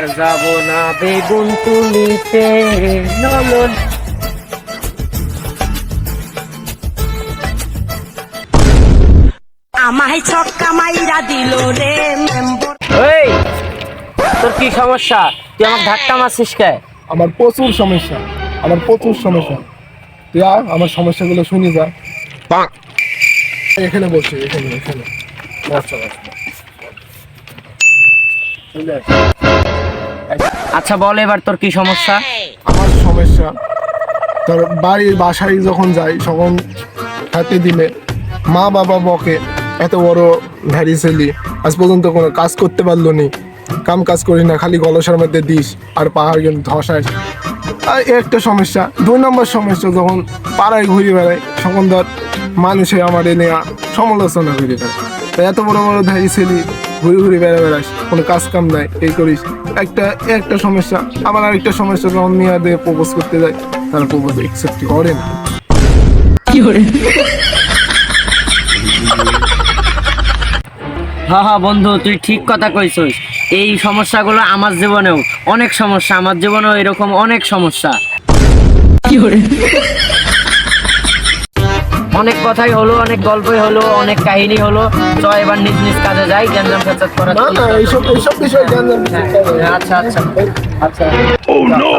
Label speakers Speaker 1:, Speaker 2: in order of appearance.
Speaker 1: আর যাব না বেগুন তুলিতে নলন।
Speaker 2: আমায় ছক্কা মাইরা দিল রে মেম্বর।
Speaker 1: এই তোর কি সমস্যা? তুই আমার ধাক্কা মারছিস কে?
Speaker 3: আমার প্রচুর সমস্যা, তুই আয়, আমার সমস্যাগুলো শুনি যা। এখানে বসে, এখানে বসা।
Speaker 1: আচ্ছা বল এবার তোর কি সমস্যা?
Speaker 3: আমার সমস্যা তোর বাসায় যখন যাই তখন হাতে দিলে মা বাবা বকে, এত বড় ভ্যারি ছেলি আজ পর্যন্ত কোনো কাজ করতে পারলো নি, কাজ করি না, খালি গলসার মধ্যে দিস আর পাহাড় কিন্তু ধসাস। আর একটা সমস্যা। 2 নম্বর সমস্যা, যখন পাড়ায় ঘুরে বেড়াই তখন ধর মানুষে আমার এনে সমালোচনা করে বেড়ায়, তাই এত বড় বড় ধারি ছেলি ঘুরে বেড়াস, কোনো কাজ কাম নাই, এই করিস। একটা সমস্যা। আবার আরেকটা সমস্যা, যখন মেয়েদের প্রপোজ করতে যায় তারা প্রপোজ অ্যাকসেপ্ট করে না।
Speaker 1: হ্যাঁ বন্ধু, তুই ঠিক কথা কইছিস। এই সমস্যাগুলো আমার জীবনেও অনেক সমস্যা, আমার জীবনেও এরকম অনেক সমস্যা। অনেক কথাই হলো, অনেক গল্পই হলো, অনেক কাহিনী হলো। চ এবার নিজ নিজ কাজে যাই, গ্যাঞ্জাম ফেসাদ করা।
Speaker 3: না এইসব বিষয়ে জ্ঞান।
Speaker 1: আচ্ছা আচ্ছা আচ্ছা।
Speaker 3: Oh no!